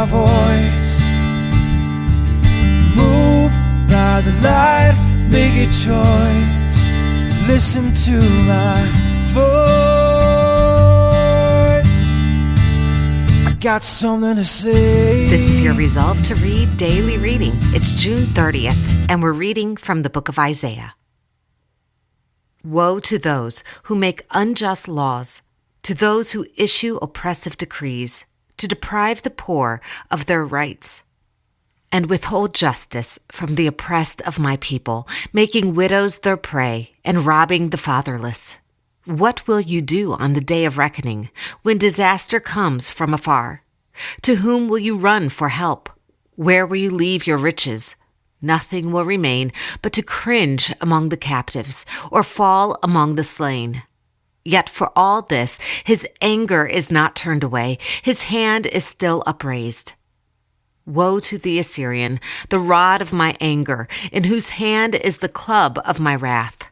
voice. Move by the light, make a choice. Listen to my voice. I got something to say. This is your Resolve to Read daily reading. It's June 30th, and we're reading from the book of Isaiah. Woe to those who make unjust laws, to those who issue oppressive decrees, to deprive the poor of their rights, and withhold justice from the oppressed of my people, making widows their prey and robbing the fatherless. What will you do on the day of reckoning, when disaster comes from afar? To whom will you run for help? Where will you leave your riches? Nothing will remain but to cringe among the captives or fall among the slain. Yet for all this, his anger is not turned away. His hand is still upraised. Woe to the Assyrian, the rod of my anger, in whose hand is the club of my wrath.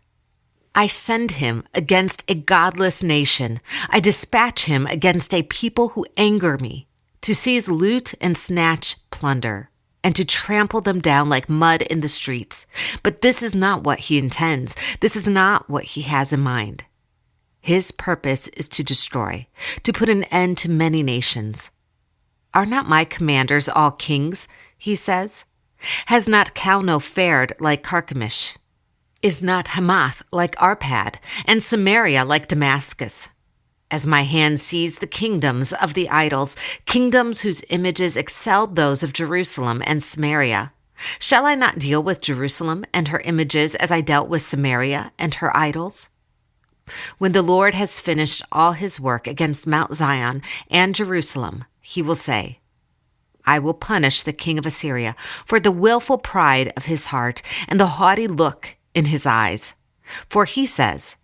I send him against a godless nation. I dispatch him against a people who anger me, to seize loot and snatch plunder, and to trample them down like mud in the streets. But this is not what he intends. This is not what he has in mind. His purpose is to destroy, to put an end to many nations. Are not my commanders all kings, he says? Has not Calno fared like Carchemish? Is not Hamath like Arpad, and Samaria like Damascus? As my hand seized the kingdoms of the idols, kingdoms whose images excelled those of Jerusalem and Samaria, shall I not deal with Jerusalem and her images as I dealt with Samaria and her idols? When the Lord has finished all his work against Mount Zion and Jerusalem, he will say, I will punish the king of Assyria for the willful pride of his heart and the haughty look in his eyes. For he says,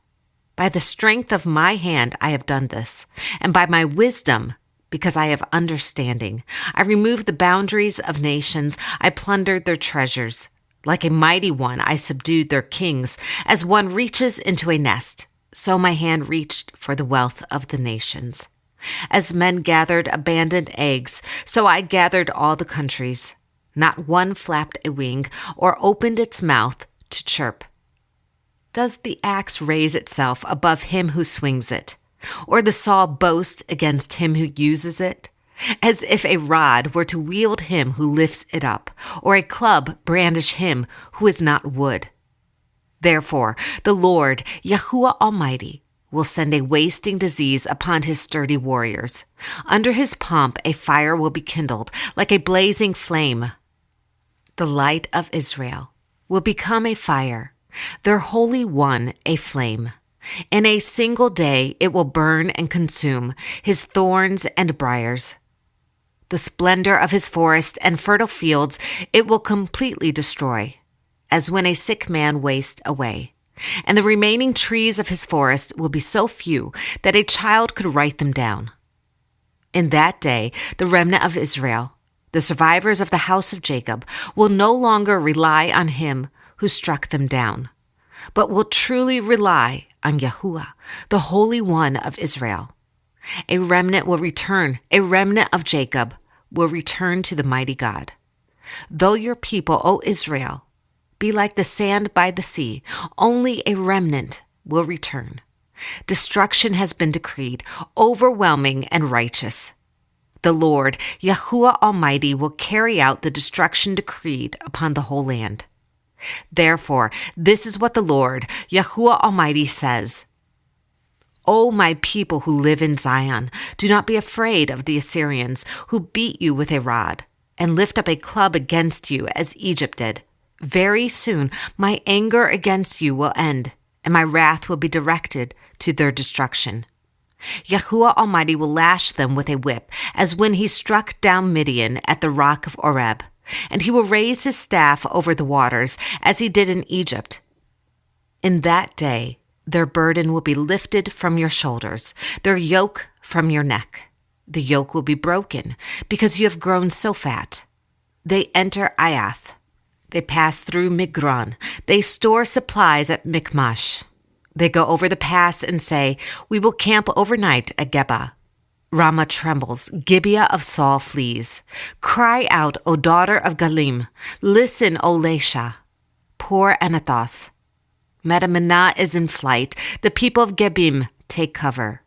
by the strength of my hand I have done this, and by my wisdom, because I have understanding, I removed the boundaries of nations, I plundered their treasures. Like a mighty one, I subdued their kings. As one reaches into a nest, so my hand reached for the wealth of the nations. As men gathered abandoned eggs, so I gathered all the countries. Not one flapped a wing or opened its mouth to chirp. Does the axe raise itself above him who swings it, or the saw boast against him who uses it? As if a rod were to wield him who lifts it up, or a club brandish him who is not wood. Therefore, the Lord, Yahuwah Almighty, will send a wasting disease upon his sturdy warriors. Under his pomp a fire will be kindled, like a blazing flame. The light of Israel will become a fire, their Holy One a flame. In a single day it will burn and consume his thorns and briars. The splendor of his forest and fertile fields it will completely destroy, as when a sick man wastes away. And the remaining trees of his forest will be so few that a child could write them down. In that day, the remnant of Israel, the survivors of the house of Jacob, will no longer rely on him who struck them down, but will truly rely on Yahuwah, the Holy One of Israel. A remnant will return, a remnant of Jacob will return to the mighty God. Though your people, O Israel, be like the sand by the sea, only a remnant will return. Destruction has been decreed, overwhelming and righteous. The Lord, Yahuwah Almighty, will carry out the destruction decreed upon the whole land. Therefore, this is what the Lord, Yahuwah Almighty, says. O my people who live in Zion, do not be afraid of the Assyrians who beat you with a rod and lift up a club against you as Egypt did. Very soon my anger against you will end, and my wrath will be directed to their destruction. Yahuwah Almighty will lash them with a whip, as when he struck down Midian at the rock of Oreb, and he will raise his staff over the waters, as he did in Egypt. In that day their burden will be lifted from your shoulders, their yoke from your neck. The yoke will be broken, because you have grown so fat. They enter Ayath. They pass through Migron. They store supplies at Michmash. They go over the pass and say, we will camp overnight at Geba. Ramah trembles, Gibeah of Saul flees. Cry out, O daughter of Galim. Listen, O Laishah. Poor Anathoth. Madamenah is in flight. The people of Gebim take cover.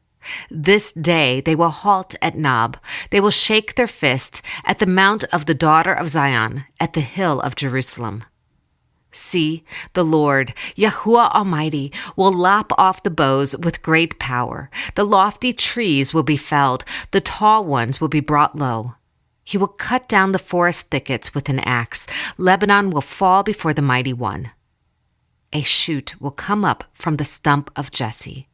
This day they will halt at Nob. They will shake their fist at the mount of the daughter of Zion, at the hill of Jerusalem. See, the Lord, Yahuwah Almighty, will lop off the boughs with great power. The lofty trees will be felled. The tall ones will be brought low. He will cut down the forest thickets with an axe. Lebanon will fall before the mighty one. A shoot will come up from the stump of Jesse.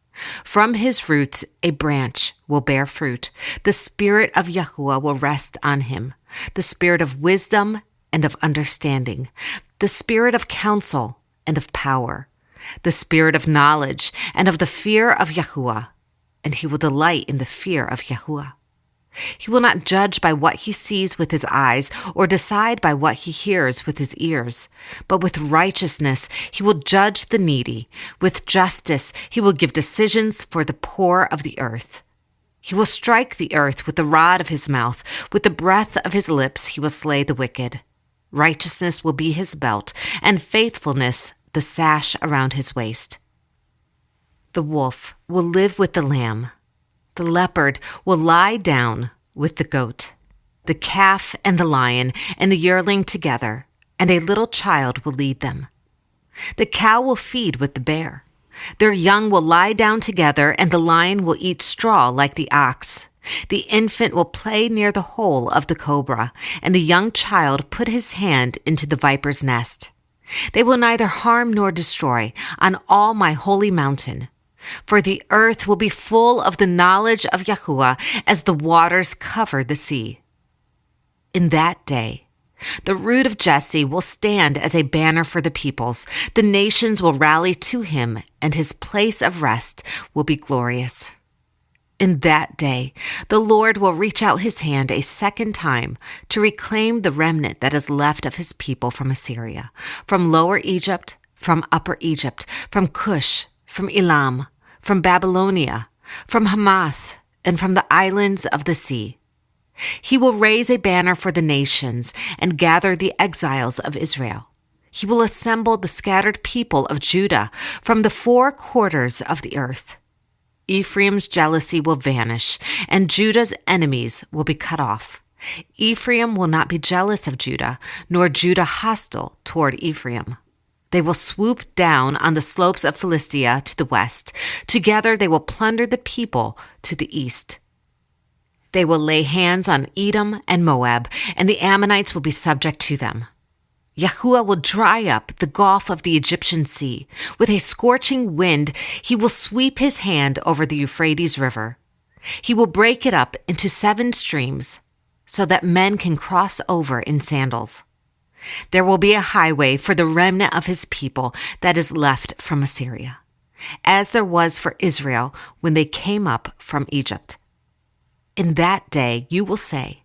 From his roots a branch will bear fruit. The spirit of Yahuwah will rest on him, the spirit of wisdom and of understanding, the spirit of counsel and of power, the spirit of knowledge and of the fear of Yahuwah, and he will delight in the fear of Yahuwah. He will not judge by what he sees with his eyes or decide by what he hears with his ears, but with righteousness he will judge the needy. With justice he will give decisions for the poor of the earth. He will strike the earth with the rod of his mouth. With the breath of his lips he will slay the wicked. Righteousness will be his belt, and faithfulness the sash around his waist. The wolf will live with the lamb. The leopard will lie down with the goat. The calf and the lion and the yearling together, and a little child will lead them. The cow will feed with the bear. Their young will lie down together, and the lion will eat straw like the ox. The infant will play near the hole of the cobra, and the young child put his hand into the viper's nest. They will neither harm nor destroy on all my holy mountain, for the earth will be full of the knowledge of Yahuwah as the waters cover the sea. In that day, the root of Jesse will stand as a banner for the peoples. The nations will rally to him, and his place of rest will be glorious. In that day, the Lord will reach out his hand a second time to reclaim the remnant that is left of his people from Assyria, from Lower Egypt, from Upper Egypt, from Cush, from Elam, from Babylonia, from Hamath, and from the islands of the sea. He will raise a banner for the nations and gather the exiles of Israel. He will assemble the scattered people of Judah from the four quarters of the earth. Ephraim's jealousy will vanish, and Judah's enemies will be cut off. Ephraim will not be jealous of Judah, nor Judah hostile toward Ephraim. They will swoop down on the slopes of Philistia to the west. Together they will plunder the people to the east. They will lay hands on Edom and Moab, and the Ammonites will be subject to them. Yahuwah will dry up the gulf of the Egyptian sea. With a scorching wind, he will sweep his hand over the Euphrates River. He will break it up into 7 streams, so that men can cross over in sandals. There will be a highway for the remnant of his people that is left from Assyria, as there was for Israel when they came up from Egypt. In that day you will say,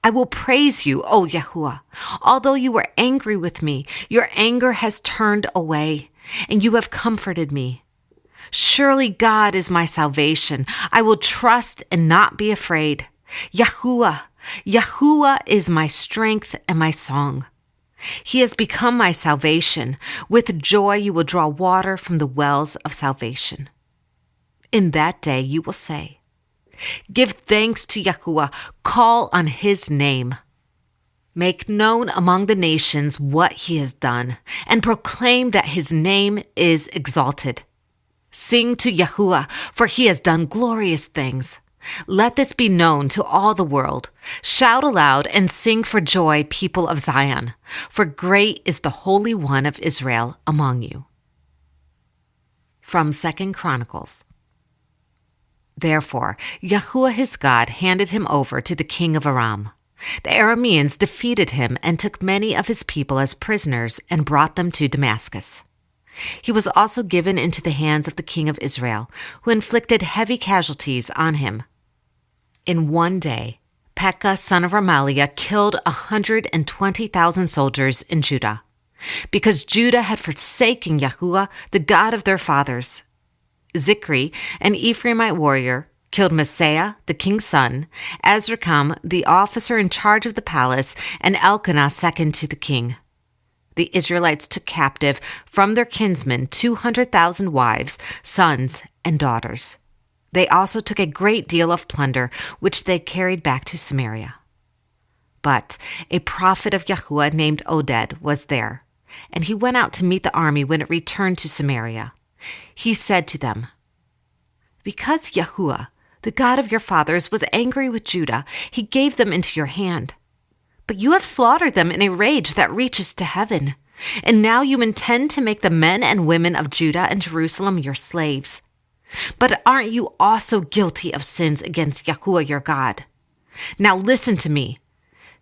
I will praise you, O Yahuwah. Although you were angry with me, your anger has turned away, and you have comforted me. Surely God is my salvation. I will trust and not be afraid. Yahuwah is my strength and my song. He has become my salvation. With joy you will draw water from the wells of salvation. In that day you will say, give thanks to Yahuwah, call on his name. Make known among the nations what he has done, and proclaim that his name is exalted. Sing to Yahuwah, for he has done glorious things. Let this be known to all the world. Shout aloud and sing for joy, people of Zion, for great is the Holy One of Israel among you. From 2 Chronicles. Therefore, Yahuwah his God handed him over to the king of Aram. The Arameans defeated him and took many of his people as prisoners and brought them to Damascus. He was also given into the hands of the king of Israel, who inflicted heavy casualties on him. In one day, Pekah son of Remaliah killed 120,000 soldiers in Judah, because Judah had forsaken Yahuwah, the God of their fathers. Zikri, an Ephraimite warrior, killed Maaseiah, the king's son, Azrikam, the officer in charge of the palace, and Elkanah, second to the king. The Israelites took captive from their kinsmen 200,000 wives, sons, and daughters. They also took a great deal of plunder, which they carried back to Samaria. But a prophet of Yahuwah named Oded was there, and he went out to meet the army when it returned to Samaria. He said to them, "Because Yahuwah, the God of your fathers, was angry with Judah, he gave them into your hand. But you have slaughtered them in a rage that reaches to heaven. And now you intend to make the men and women of Judah and Jerusalem your slaves. But aren't you also guilty of sins against Yahuwah your God? Now listen to me.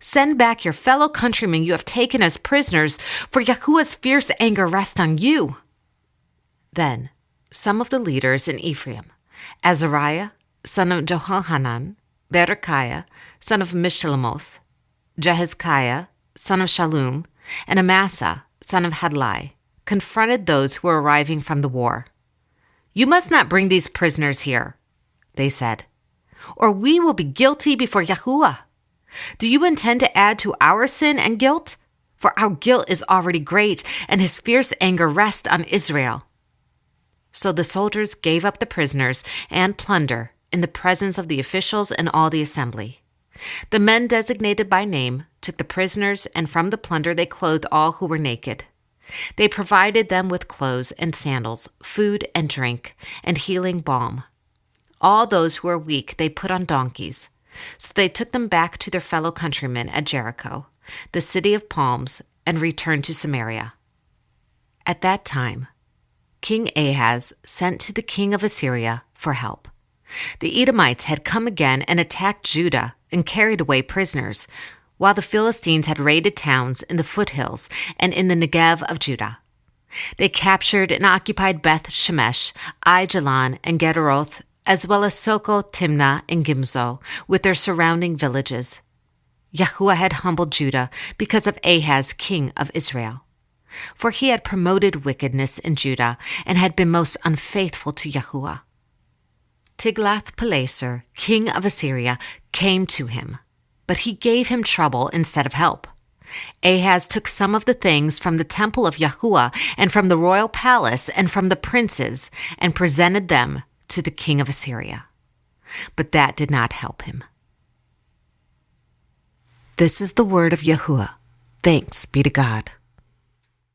Send back your fellow countrymen you have taken as prisoners, for Yahuwah's fierce anger rests on you." Then some of the leaders in Ephraim, Azariah, son of Jehohanan, Berechiah, son of Mishlemoth, Jehezkiah, son of Shallum, and Amasa, son of Hadlai, confronted those who were arriving from the war. "You must not bring these prisoners here," they said, "or we will be guilty before Yahuwah. Do you intend to add to our sin and guilt? For our guilt is already great, and his fierce anger rests on Israel." So the soldiers gave up the prisoners and plunder in the presence of the officials and all the assembly. The men designated by name took the prisoners, and from the plunder they clothed all who were naked. They provided them with clothes and sandals, food and drink, and healing balm. All those who were weak they put on donkeys. So they took them back to their fellow countrymen at Jericho, the city of palms, and returned to Samaria. At that time, King Ahaz sent to the king of Assyria for help. The Edomites had come again and attacked Judah and carried away prisoners, while the Philistines had raided towns in the foothills and in the Negev of Judah. They captured and occupied Beth Shemesh, Aijalon, and Gederoth, as well as Soko, Timnah, and Gimzo, with their surrounding villages. Yahuwah had humbled Judah because of Ahaz, king of Israel. For he had promoted wickedness in Judah and had been most unfaithful to Yahuwah. Tiglath-Pileser, king of Assyria, came to him, but he gave him trouble instead of help. Ahaz took some of the things from the temple of Yahuwah and from the royal palace and from the princes and presented them to the king of Assyria. But that did not help him. This is the word of Yahuwah. Thanks be to God.